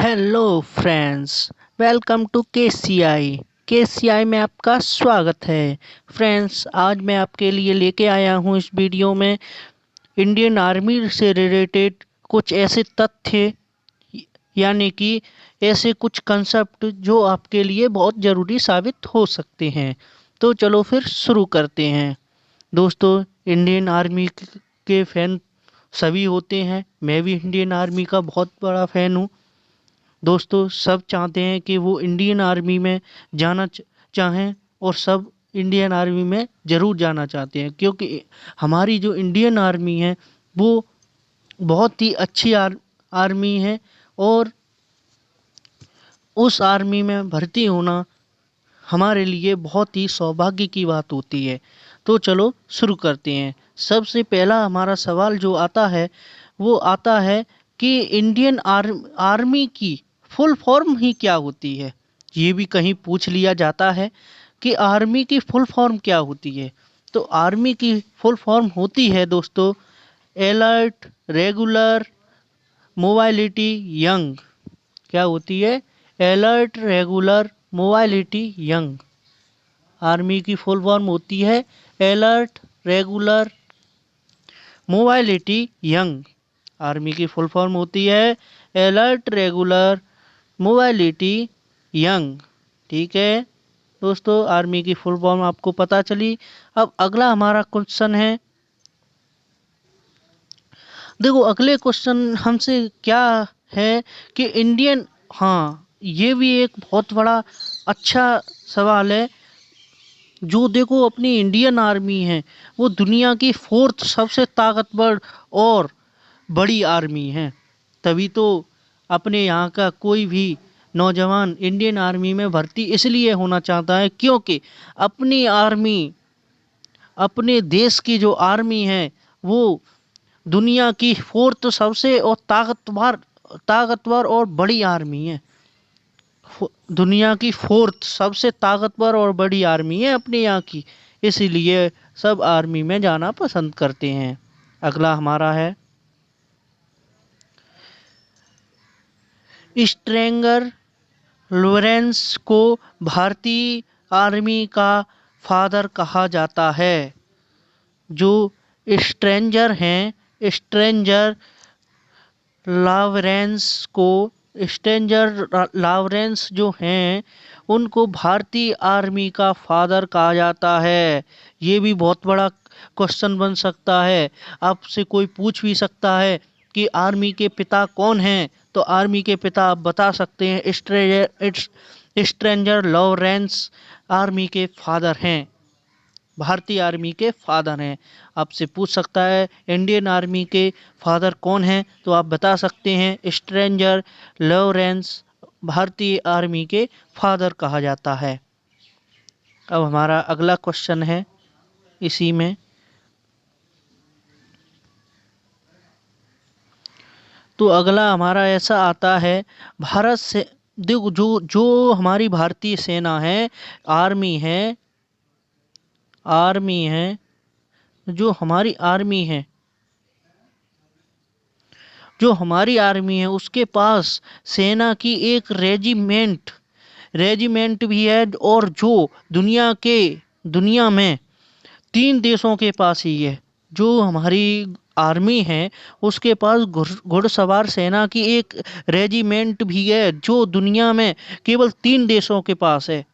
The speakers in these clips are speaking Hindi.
Hello friends, welcome to KCI में आपका स्वागत है। फ्रेंड्स, आज मैं आपके लिए लेके आया हूँ इस वीडियो में इंडियन आर्मी से रिलेटेड कुछ ऐसे तथ्य, यानी कि ऐसे कुछ कंसेप्ट जो आपके लिए बहुत ज़रूरी साबित हो सकते हैं। तो चलो फिर शुरू करते हैं। दोस्तों, इंडियन आर्मी के फैन सभी होते हैं। मैं भी इंडियन आर्मी का बहुत बड़ा फ़ैन हूँ। दोस्तों, सब चाहते हैं कि वो इंडियन आर्मी में जाना चाहें, और सब इंडियन आर्मी में ज़रूर जाना चाहते हैं, क्योंकि हमारी जो इंडियन आर्मी है वो बहुत ही अच्छी आर्मी है, और उस आर्मी में भर्ती होना हमारे लिए बहुत ही सौभाग्य की बात होती है। तो चलो शुरू करते हैं। सबसे पहला हमारा सवाल जो आता है वो आता है कि इंडियन आर्मी की फुल फॉर्म ही क्या होती है। ये भी कहीं पूछ लिया जाता है कि आर्मी की फुल फॉर्म क्या होती है। तो आर्मी की फुल फॉर्म होती है दोस्तों, अलर्ट, रेगुलर, मोबाइलिटी, यंग। क्या होती है? Alert, regular, mobility, young. Army की फुल फॉर्म होती है alert, regular, mobility, young. Army की फुल फॉर्म होती है अलर्ट, रेगुलर, मोबाइलिटी, यंग। ठीक है दोस्तों, आर्मी की फुल फॉर्म आपको पता चली। अब अगला हमारा क्वेश्चन है। देखो, अगले क्वेश्चन हमसे क्या है कि इंडियन, हाँ, ये भी एक बहुत बड़ा अच्छा सवाल है। जो देखो, अपनी इंडियन आर्मी है वो दुनिया की फोर्थ सबसे ताकतवर और बड़ी आर्मी है। तभी तो अपने यहाँ का कोई भी नौजवान इंडियन आर्मी में भर्ती इसलिए होना चाहता है क्योंकि अपनी आर्मी, अपने देश की जो आर्मी है वो दुनिया की फोर्थ सबसे और ताकतवर और बड़ी आर्मी है। दुनिया की फोर्थ सबसे ताकतवर और बड़ी आर्मी है अपने यहाँ की, इसीलिए सब आर्मी में जाना पसंद करते हैं। अगला हमारा है, स्ट्रेंगर लॉरेंस को भारतीय आर्मी का फादर कहा जाता है। जो स्ट्रेंजर हैं, स्ट्रेंजर लॉरेंस को, स्ट्रेंजर लॉरेंस जो हैं उनको भारतीय आर्मी का फादर कहा जाता है। ये भी बहुत बड़ा क्वेश्चन बन सकता है। आपसे कोई पूछ भी सकता है कि आर्मी के पिता कौन हैं, तो आर्मी के पिता आप बता सकते हैं स्ट्रेंजर लॉरेंस आर्मी के फादर हैं, भारतीय आर्मी के फादर हैं। आपसे पूछ सकता है इंडियन आर्मी के फादर कौन हैं, तो आप बता सकते हैं स्ट्रेंजर लॉरेंस भारतीय आर्मी के फादर कहा जाता है। अब हमारा अगला क्वेश्चन है इसी में। तो अगला हमारा ऐसा आता है, भारत से देखो, जो जो हमारी भारतीय सेना है, आर्मी है, आर्मी है, जो हमारी आर्मी है, जो हमारी आर्मी है उसके पास सेना की एक रेजिमेंट भी है, और जो दुनिया में 3 देशों के पास ही है। जो हमारी आर्मी है उसके पास घुड़सवार सेना की एक रेजिमेंट भी है, जो दुनिया में केवल 3 देशों के पास है।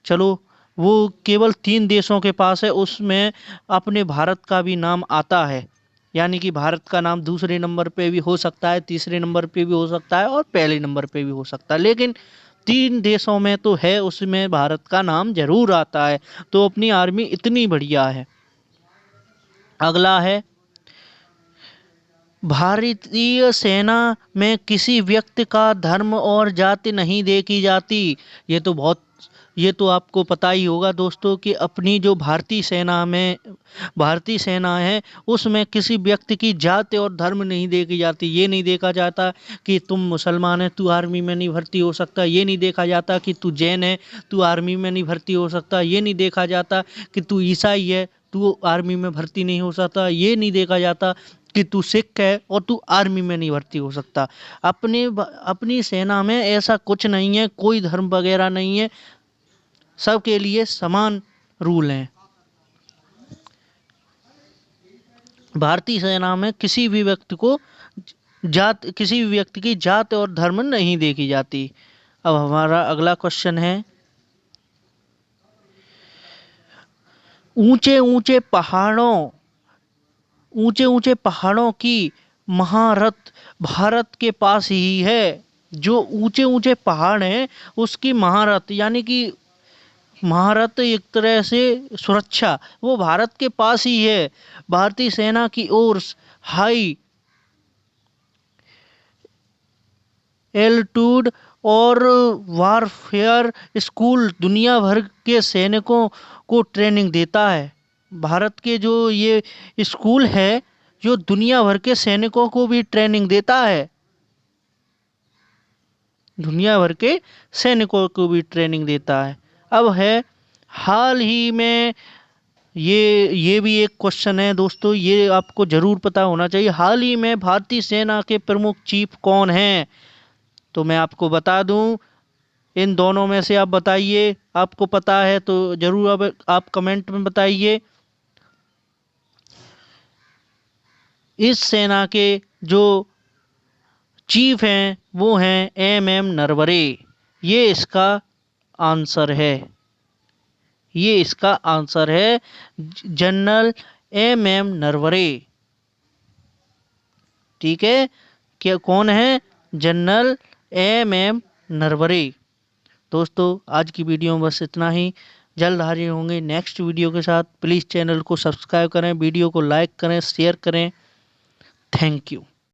चलो, वो केवल 3 देशों के पास है, उसमें अपने भारत का भी नाम आता है। यानी कि भारत का नाम दूसरे नंबर पे भी हो सकता है, तीसरे नंबर पे भी हो सकता है, और पहले नंबर पे भी हो सकता है, लेकिन 3 देशों में तो है, उसमें भारत का नाम जरूर आता है। तो अपनी आर्मी इतनी बढ़िया है। अगला है, भारतीय सेना में किसी व्यक्ति का धर्म और जाति नहीं देखी जाती। ये तो आपको पता ही होगा दोस्तों कि अपनी जो भारतीय सेना है उसमें किसी व्यक्ति की जाति और धर्म नहीं देखी जाती। ये नहीं देखा जाता कि तुम मुसलमान है तू आर्मी में नहीं भर्ती हो सकता। ये नहीं देखा जाता कि तू जैन है तू आर्मी में नहीं भर्ती हो सकता। ये नहीं देखा जाता कि तू ईसाई है तू आर्मी में भर्ती नहीं हो सकता। ये नहीं देखा जाता कि तू सिख है और तू आर्मी में नहीं भर्ती हो सकता। अपनी सेना में ऐसा कुछ नहीं है, कोई धर्म वगैरह नहीं है, सबके लिए समान रूल हैं। भारतीय सेना में किसी भी व्यक्ति की जात और धर्म नहीं देखी जाती। अब हमारा अगला क्वेश्चन है, ऊंचे ऊंचे पहाड़ों की महारत भारत के पास ही है। जो ऊंचे ऊंचे पहाड़ हैं उसकी महारत, यानी कि महारत एक तरह से सुरक्षा, वो भारत के पास ही है। भारतीय सेना की ओर हाई एल्टीट्यूड और वारफेयर स्कूल दुनिया भर के सैनिकों को ट्रेनिंग देता है। भारत के जो ये स्कूल है जो दुनिया भर के सैनिकों को भी ट्रेनिंग देता है, दुनिया भर के सैनिकों को भी ट्रेनिंग देता है। अब है हाल ही में, ये भी एक क्वेश्चन है दोस्तों, ये आपको जरूर पता होना चाहिए। हाल ही में भारतीय सेना के प्रमुख चीफ कौन हैं? तो मैं आपको बता दूं, इन दोनों में से आप बताइए, आपको पता है तो जरूर अब आप कमेंट में बताइए। इस सेना के जो चीफ हैं वो हैं एम नरवणे। ये इसका आंसर है, ये इसका आंसर है, जनरल एम नरवणे। ठीक है, क्या कौन है? General M Naravane. दोस्तों आज की वीडियो में बस इतना ही। जल्द हाजिर होंगे नेक्स्ट वीडियो के साथ। प्लीज़ चैनल को सब्सक्राइब करें, वीडियो को लाइक करें, शेयर करें। Thank you.